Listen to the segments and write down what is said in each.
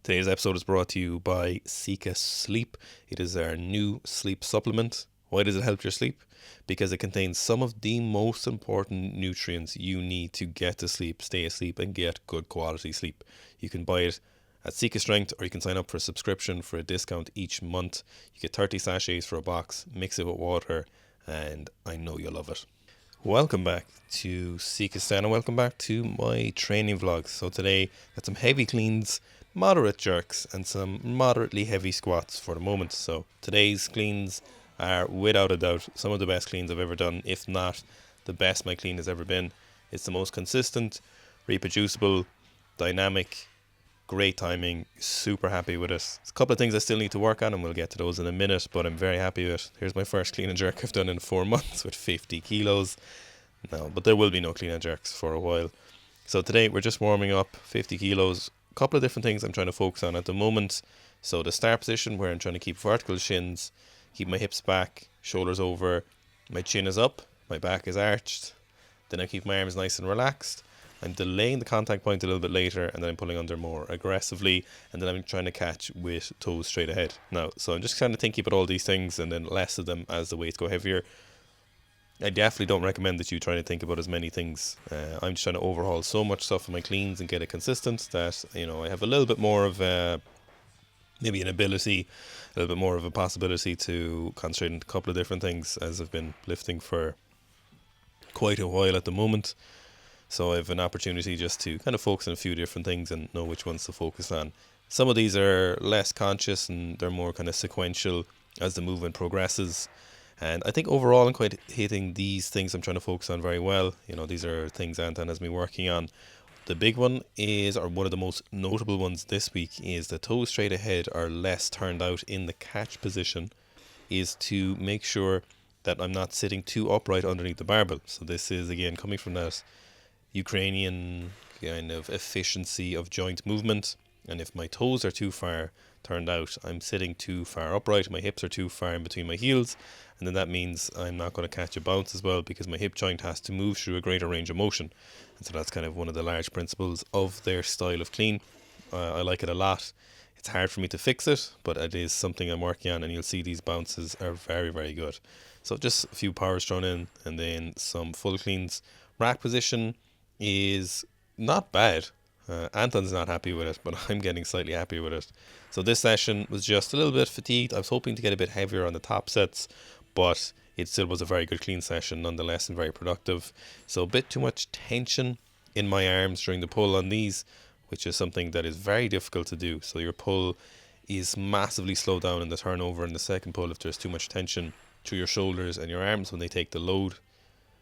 Today's episode is brought to you by Sika Sleep. It is our new sleep supplement. Why does it help your sleep? Because it contains some of the most important nutrients you need to get to sleep, stay asleep, and get good quality sleep. You can buy it at Sika Strength, or you can sign up for a subscription for a discount each month. You get 30 sachets for a box, mix it with water, and I know you'll love it. Welcome back to Sika Stan, and welcome back to my training vlogs. So today, got some heavy cleans, moderate jerks, and some moderately heavy squats for the moment. So today's cleans are without a doubt some of the best cleans I've ever done, if not the best my clean has ever been. It's the most consistent, reproducible, dynamic, great timing, super happy with it. There's a couple of things I still need to work on, and we'll get to those in a minute, but I'm very happy with it. Here's my first clean and jerk I've done in 4 months with 50 kilos. No, but there will be no clean and jerks for a while. So today we're just warming up 50 kilos. A couple of different things I'm trying to focus on at the moment. So the start position, where I'm trying to keep vertical shins, keep my hips back, shoulders over, my chin is up, my back is arched. Then I keep my arms nice and relaxed. I'm delaying the contact point a little bit later, and then I'm pulling under more aggressively, and then I'm trying to catch with toes straight ahead. Now, so I'm just kind of thinking about all these things and then less of them as the weights go heavier. I definitely don't recommend that you try to think about as many things. I'm just trying to overhaul so much stuff in my cleans and get it consistent that, I have a little bit more of maybe an ability, a little bit more of a possibility to concentrate on a couple of different things, as I've been lifting for quite a while at the moment. So I have an opportunity just to kind of focus on a few different things and know which ones to focus on. Some of these are less conscious and they're more kind of sequential as the movement progresses. And I think overall I'm quite hitting these things I'm trying to focus on very well. These are things Anton has me working on. The big one is, or one of the most notable ones this week, is the toes straight ahead are less turned out in the catch position, is to make sure that I'm not sitting too upright underneath the barbell. So this is again coming from that Ukrainian kind of efficiency of joint movement. And if my toes are too far turned out, I'm sitting too far upright, my hips are too far in between my heels, and then that means I'm not going to catch a bounce as well, because my hip joint has to move through a greater range of motion. And so that's kind of one of the large principles of their style of clean. I like it a lot. It's hard for me to fix it, but it is something I'm working on, and you'll see these bounces are very, very good. So just a few powers thrown in, and then some full cleans. Rack position is not bad. Anton's not happy with it, but I'm getting slightly happy with it. So this session was just a little bit fatigued. I was hoping to get a bit heavier on the top sets, but it still was a very good clean session nonetheless, and very productive. So a bit too much tension in my arms during the pull on these, which is something that is very difficult to do. So your pull is massively slowed down in the turnover in the second pull if there's too much tension to your shoulders and your arms when they take the load.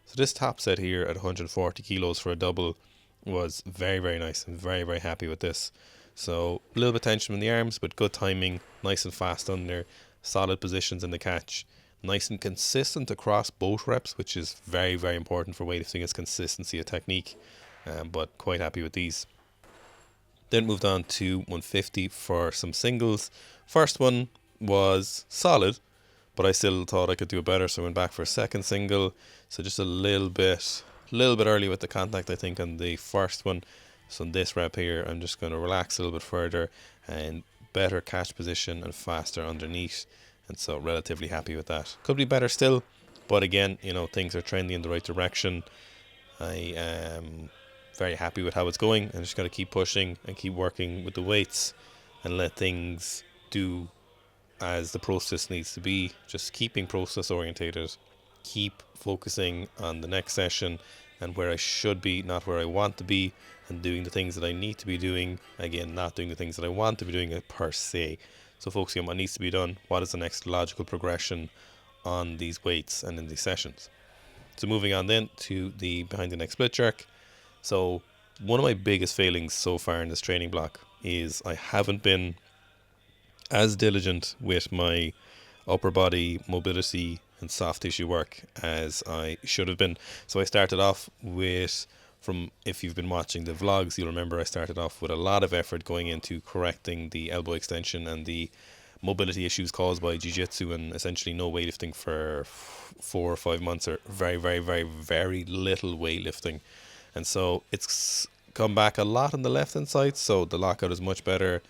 So this top set here at 140 kilos for a double was very, very nice. I'm very, very happy with this. So a little bit tension in the arms, but good timing, nice and fast under, solid positions in the catch, nice and consistent across both reps, which is very, very important for weightlifting, is consistency of technique. But quite happy with these. Then moved on to 150 for some singles. First one was solid, but I still thought I could do it better, so I went back for a second single. So just a little bit early with the contact, I think, on the first one. So in this rep here, I'm just going to relax a little bit further and better catch position and faster underneath. And so relatively happy with that. Could be better still, but again, things are trending in the right direction. I am very happy with how it's going. I'm just going to keep pushing and keep working with the weights and let things do as the process needs to be. Just keeping process orientated, keep focusing on the next session and where I should be, not where I want to be, and doing the things that I need to be doing. Again, not doing the things that I want to be doing per se. So focusing on what needs to be done, what is the next logical progression on these weights and in these sessions. So moving on then to the behind the neck split jerk. So one of my biggest failings so far in this training block is I haven't been as diligent with my upper body mobility and soft tissue work as I should have been. So I started off with, if you've been watching the vlogs, you'll remember I started off with a lot of effort going into correcting the elbow extension and the mobility issues caused by jiu-jitsu, and essentially no weightlifting for 4 or 5 months, or very, very, very, very little weightlifting. And so it's come back a lot on the left hand side, so the lockout is much better.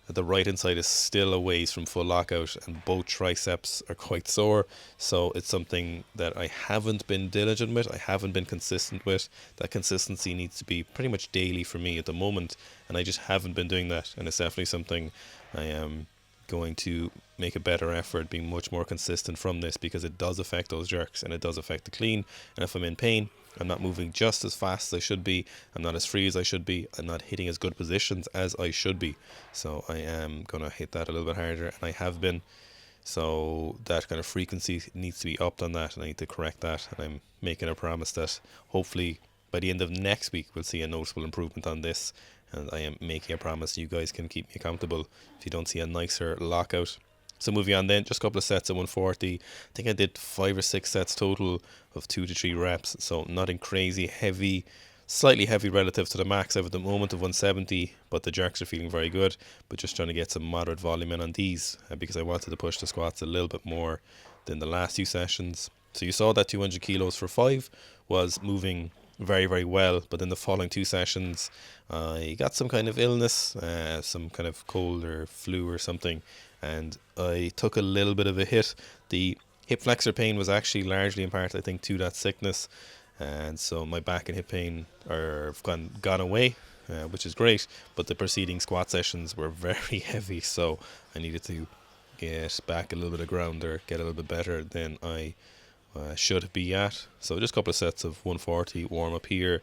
The right hand side is still a ways from full lockout, and both triceps are quite sore. So it's something that I haven't been diligent with. I haven't been consistent with. That consistency needs to be pretty much daily for me at the moment, and I just haven't been doing that. And it's definitely something I am going to make a better effort, being much more consistent from this, because it does affect those jerks and it does affect the clean. And if I'm in pain, I'm not moving just as fast as I should be. I'm not as free as I should be. I'm not hitting as good positions as I should be. So I am going to hit that a little bit harder, and I have been. So that kind of frequency needs to be upped on that, and I need to correct that. And I'm making a promise that hopefully by the end of next week we'll see a noticeable improvement on this. And I am making a promise you guys can keep me accountable if you don't see a nicer lockout. So moving on then, just a couple of sets at 140. I think I did 5 or 6 sets total of 2 to 3 reps. So nothing crazy heavy, slightly heavy relative to the max I have at the moment of 170, but the jerks are feeling very good. But just trying to get some moderate volume in on these because I wanted to push the squats a little bit more than the last few sessions. So you saw that 200 kilos for 5 was moving very, very well, but in the following 2 sessions I got some kind of illness, some kind of cold or flu or something, and I took a little bit of a hit. The hip flexor pain was actually largely in part, I think, to that sickness, and so my back and hip pain are gone away, which is great, but the preceding squat sessions were very heavy, so I needed to get back a little bit of ground or get a little bit better than I should be at. So just a couple of sets of 140 warm up here.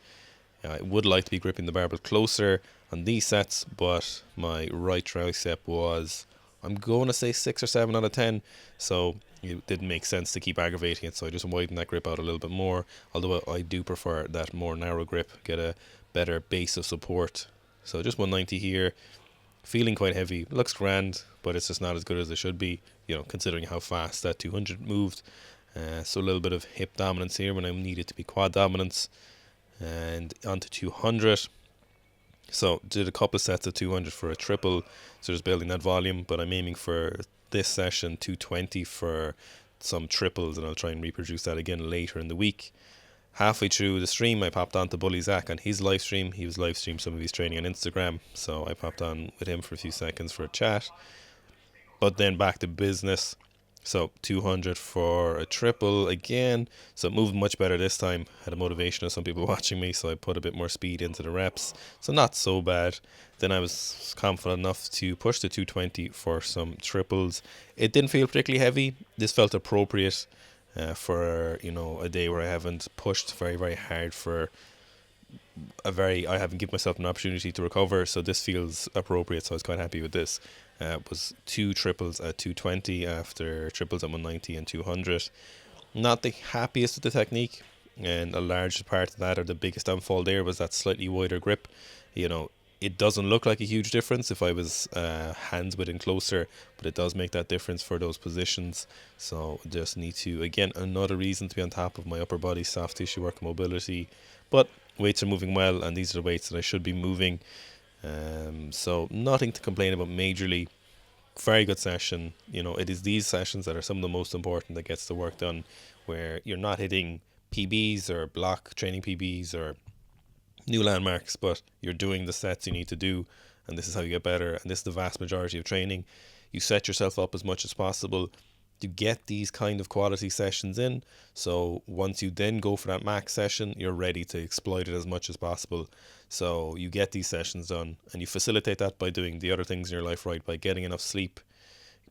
I would like to be gripping the barbell closer on these sets, but my right tricep was, I'm going to say 6 or 7 out of 10, so it didn't make sense to keep aggravating it, so I just widened that grip out a little bit more, although I do prefer that more narrow grip, get a better base of support. So just 190 here, feeling quite heavy, looks grand, but it's just not as good as it should be, considering how fast that 200 moved. So a little bit of hip dominance here when I needed to be quad dominance, and onto 200. So did a couple of sets of 200 for a triple, so just building that volume, but I'm aiming for this session 220 for some triples, and I'll try and reproduce that again later in the week. Halfway through the stream I popped on to Bully Zach on his live stream. He was live streaming some of his training on Instagram, so I popped on with him for a few seconds for a chat, but then back to business. So 200 for a triple again. So it moved much better this time. Had a motivation of some people watching me, so I put a bit more speed into the reps. So not so bad. Then I was confident enough to push the 220 for some triples. It didn't feel particularly heavy. This felt appropriate for a day where I haven't pushed very, very hard for I haven't given myself an opportunity to recover, so this feels appropriate, so I was quite happy with this. It was 2 triples at 220 after triples at 190 and 200. Not the happiest with the technique, and a large part of that, or the biggest downfall there, was that slightly wider grip. It doesn't look like a huge difference if I was hands within closer, but it does make that difference for those positions. So just need to, again, another reason to be on top of my upper body soft tissue work, mobility. But weights are moving well, and these are the weights that I should be moving. So nothing to complain about majorly. Very good session. It is these sessions that are some of the most important that gets the work done, where you're not hitting PBs or block training PBs or new landmarks, but you're doing the sets you need to do, and this is how you get better, and this is the vast majority of training. You set yourself up as much as possible to get these kind of quality sessions in, so once you then go for that max session, you're ready to exploit it as much as possible. So you get these sessions done, and you facilitate that by doing the other things in your life right, by getting enough sleep,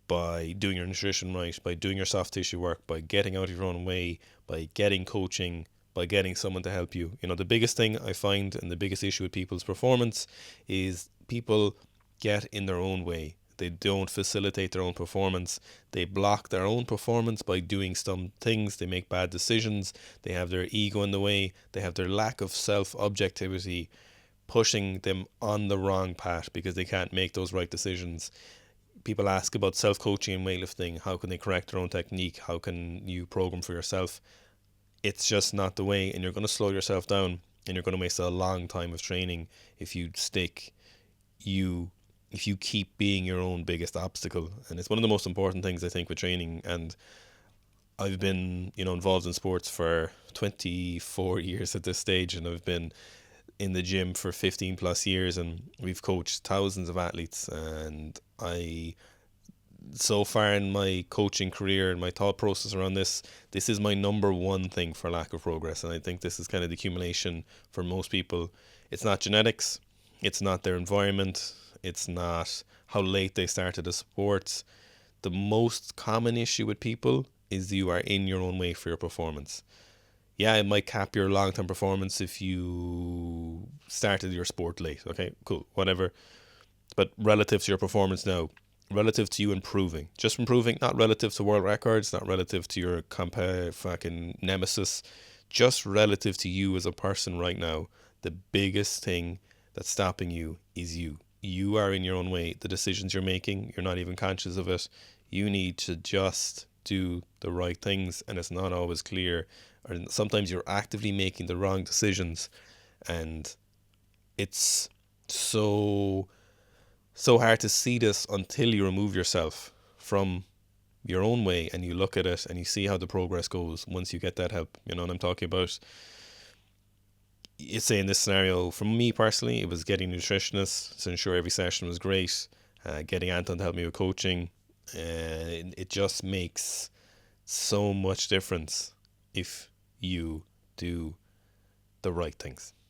by doing your nutrition right, by doing your soft tissue work, by getting out of your own way, by getting coaching, by getting someone to help you. The biggest thing I find, and the biggest issue with people's performance, is people get in their own way. They don't facilitate their own performance. They block their own performance by doing some things. They make bad decisions. They have their ego in the way. They have their lack of self-objectivity pushing them on the wrong path because they can't make those right decisions. People ask about self-coaching and weightlifting. How can they correct their own technique? How can you program for yourself? It's just not the way, and you're going to slow yourself down, and you're going to waste a long time of training if you keep being your own biggest obstacle. And it's one of the most important things, I think, with training. And I've been involved in sports for 24 years at this stage, and I've been in the gym for 15 plus years, and we've coached thousands of athletes. And I, so far in my coaching career and my thought process around this is my number one thing for lack of progress. And I think this is kind of the accumulation for most people. It's not genetics, it's not their environment, it's not how late they started a sport. The most common issue with people is you are in your own way for your performance. Yeah, it might cap your long term performance if you started your sport late. Okay, cool, whatever. But relative to your performance now, relative to you improving, just improving, not relative to world records, not relative to your fucking nemesis, just relative to you as a person right now. The biggest thing that's stopping you is you. You are in your own way. The decisions you're making, you're not even conscious of it. You need to just do the right things, and it's not always clear. Or sometimes you're actively making the wrong decisions, and it's so hard to see this until you remove yourself from your own way and you look at it and you see how the progress goes once you get that help. You know what I'm talking about? You say in this scenario, for me personally, it was getting nutritionists to ensure every session was great, getting Anton to help me with coaching. It just makes so much difference if you do the right things.